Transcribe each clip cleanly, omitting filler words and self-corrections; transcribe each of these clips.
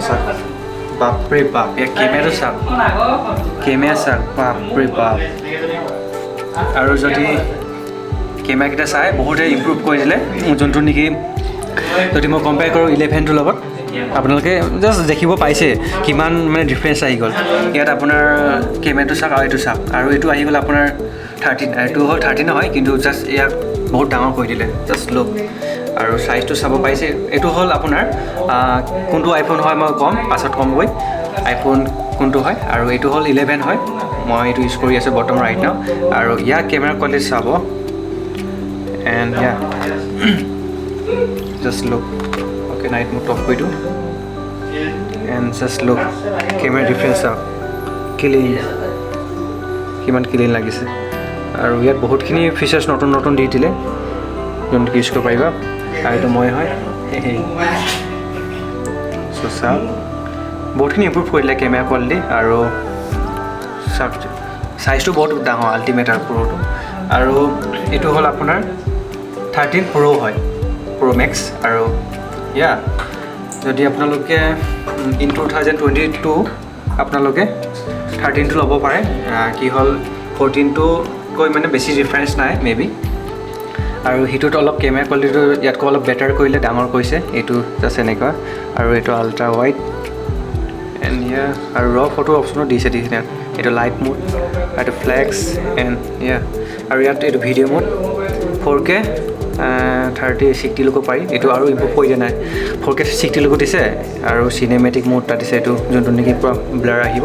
চাওক বাপৰে বাপ ইয়াৰ কেমেৰাটো চাওক কেমেৰা চাওক বাপৰে বাপ আৰু যদি কেমেৰাকেইটা চাই বহুতে ইম্প্ৰুভ কৰি দিলে যোনটো নেকি যদি মই কম্পেয়াৰ কৰোঁ 11টোৰ লগত আপোনালোকে জাষ্ট দেখিব পাইছে কিমান মানে ডিফাৰেঞ্চ আহি গ'ল ইয়াত আপোনাৰ কেমেৰাটো চাওক আৰু এইটো চাওক আৰু এইটো আহি গ'ল আপোনাৰ 13 এইটো হ'ল 13 নহয় কিন্তু জাষ্ট ইয়াক বহুত ডাঙৰ কৰি দিলে জাষ্ট লুক আৰু চাইজটো চাব পাইছে এইটো হ'ল আপোনাৰ কোনটো আইফোন হয় মই ক'ম পাছত ক'মগৈ আইফোন কোনটো হয় আৰু এইটো হ'ল 11 হয় মই এইটো ইউজ কৰি আছোঁ বৰ্তমান ৰাইট নাও আৰু ইয়াৰ কেমেৰা কোৱালিটি চাব এণ্ড ইয়া just look okay night mode of কৰি দিওঁ and just look camera difference চাওক ক্লিন কিমান ক্লিন লাগিছে আৰু ইয়াত বহুতখিনি ফিচাৰ্ছ নতুন নতুন দি দিলে যোনটো ইউজ কৰিব পাৰিবা আৰু এইটো মই হয় চ' চাওক বহুতখিনি ইম্প্ৰুভ কৰিলে কেমেৰা কোৱালিটি আৰু চাওক চাইজটো বহুত ডাঙৰ আল্টিমেট আৰু প্ৰ'টো আৰু এইটো হ'ল আপোনাৰ 13 প্ৰ' হয় প্ৰ' মেক্স আৰু ইয়া যদি আপোনালোকে ইন 2022 আপোনালোকে 13টো ল'ব পাৰে কি হ'ল 14টোতকৈ মানে বেছি ডিফাৰেঞ্চ নাই মেবি আৰু সেইটোত অলপ কেমেৰা কোৱালিটিটো ইয়াতকৈ অলপ বেটাৰ কৰিলে ডাঙৰ কৰিছে এইটো জাষ্ট এনেকুৱা আৰু এইটো আল্ট্ৰা ৱাইড এণ্ড ইয়া আৰু ৰ ফটো অপশ্যনো দিছে এইটো লাইট মোড এইটো ফ্লেক্স এণ্ড ইয়া আৰু ইয়াত এইটো ভিডিঅ' মোড 4K 60 ল'ব পাৰি এইটো আৰু ইম্প্ৰুভ কৰি দিয়া নাই 4K 60 ল'ব দিছে আৰু চিনেমেটিক মোড এটা দিছে এইটো যোনটো নেকি পূৰা ব্লাৰ আহিব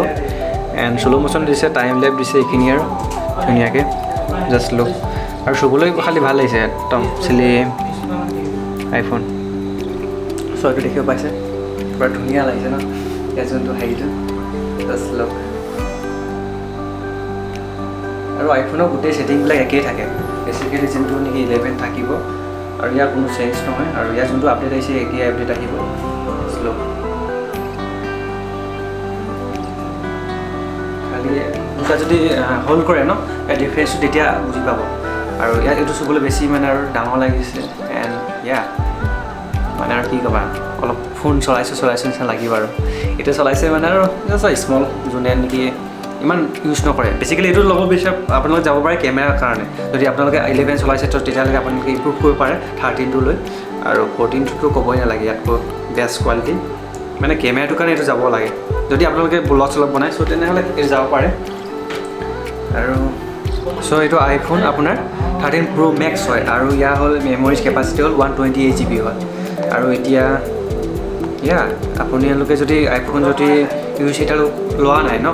এণ্ড শ্ল' মোশ্যন দিছে টাইম লেপ দিছে এইখিনি আৰু ধুনীয়াকৈ জাষ্ট লুক আৰু চুবলৈ খালি ভাল লাগিছে একদম চিলিম আইফোন চ' এইটো দেখিব পাইছে পূৰা ধুনীয়া লাগিছে ন ইয়াৰ যোনটো হেৰিটো জাষ্ট লুক আৰু আইফোনৰ গোটেই ছেটিংবিলাক একেই থাকে বেচিকেলি যোনটো নেকি 11 থাকিব আৰু ইয়াৰ কোনো চেঞ্জ নহয় আৰু ইয়াৰ যোনটো আপডেট আহিছে একেই আপডেট আহিব শ্ল' খালি দুটা যদি হোল্ড কৰে ন ইয়াৰ ডিফাৰেঞ্চটো তেতিয়া বুজি পাব আৰু ইয়াত এইটো চুবলৈ বেছি মানে আৰু ডাঙৰ লাগিছে এণ্ড ইয়া মানে আৰু কি ক'বা অলপ ফোন চলাইছোঁ নিচিনা লাগিব আৰু এইটো চলাইছে মানে আৰু জাষ্ট স্মল যোনে নেকি ইমান ইউজ নকৰে বেচিকেলি এইটো ল'ব বিচাৰে আপোনালোকে যাব পাৰে কেমেৰাৰ কাৰণে যদি আপোনালোকে 11 চলাইছে তো তেতিয়ালৈকে আপোনালোকে ইম্প্ৰুভ কৰিব পাৰে 13টো লৈ আৰু 14টোতো ক'বই নালাগে ইয়াতকৈ বেষ্ট কোৱালিটি মানে কেমেৰাটোৰ কাৰণে এইটো যাব লাগে যদি আপোনালোকে ব্লগ চলগ বনায় চ' তেনেহ'লে এইটো যাব পাৰে আৰু চ' এইটো আইফোন আপোনাৰ 13 প্ৰ' মেক্স হয় আৰু ইয়াৰ হ'ল মেমৰিজ কেপাচিটি হ'ল 128 GB হয় আৰু এতিয়া ইয়া আপোনালোকে যদি আইফোন যদি ইউজ এটা লোৱা নাই ন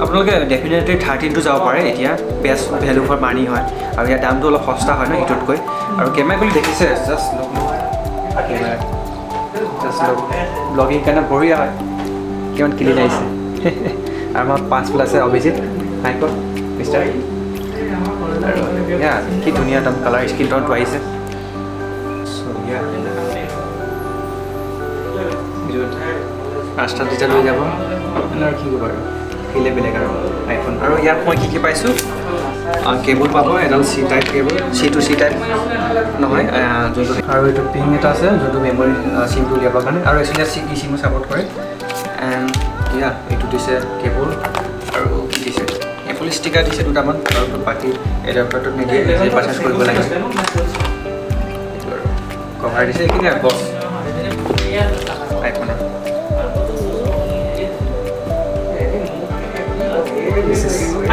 আপোনালোকে ডেফিনেটলি 13টো যাব পাৰে এতিয়া বেষ্ট ভেলু ফৰ মানি হয় আৰু ইয়াৰ দামটো অলপ সস্তা হয় ন সেইটোতকৈ আৰু কেমেৰা বুলি দেখিছে just look camera just look blogging কাৰণে বঢ়িয়া হয় কিমান ক্লিন আহিছে আৰু আমাৰ 5 আছে অভিজিত হাই কওক মিষ্টাৰ আৰু ইয়া কি ধুনীয়া একদম কালাৰ স্কিন টনটো আহিছে ৰাস্তাত যেতিয়া লৈ যাব আৰু কি ক'ব আৰু ফিলে বেলেগ আৰু আইফোন আৰু ইয়াত মই কি পাইছোঁ কেবল পাব এডাল C type cable C two C type নহয় যোনটো আৰু এইটো পিং এটা আছে যোনটো মেমৰি চিমটো উলিয়াবৰ কাৰণে আৰু একচুৱেলি ই চিমো ছাপৰ্ট কৰে এণ্ড ইয়া এইটো দিছে কেবল আৰু কি দিছে এপল ষ্টিকাৰ দিছে দুটামান আৰু বাকী এডাপ্টাৰটোত নিদিয়ে নিজে পাৰ্চেছ কৰিব লাগে কভাৰ দিছে এইখিনি আৰু বছ আইফোনৰ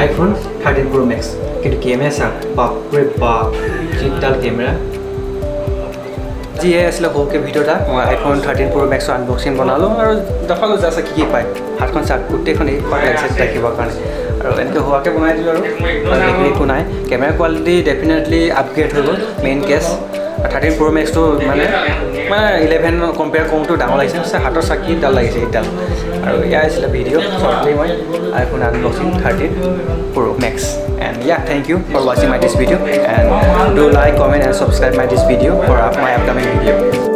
আইফোন 13 প্ৰ' মেক্স কিন্তু কেমেৰা চাওক বাপৰে বাপ যিডাল কেমেৰা যি আছিলে সৰুকৈ ভিডিঅ'টা মই আইফোন 13 প্ৰ' মেক্সৰ আনবক্সিং বনালোঁ আৰু দেখালোঁ জাষ্ট কি পায় হাতখন চাওক গোটেইখন এই লাগিছে ৰাখিবৰ কাৰণে আৰু এনেকৈ হোৱাকৈ বনাই দিলোঁ আৰু দেখি একো নাই কেমেৰা কোৱালিটি ডেফিনেটলি আপগ্ৰেড হৈ গ'ল মেইন কেছ 13 প্ৰ' মেক্সটো মানে 11 কম্পেয়াৰ কৰোঁতো ডাঙৰ লাগিছে হাতৰ চাকিডাল লাগিছে এইডাল আৰু এয়া আছিলে ভিডিঅ' শ্বৰ্টলি মই iPhone unboxing 13 pro' max and yeah, thank you for watching my this video and do like, comment and subscribe my this video for my upcoming video.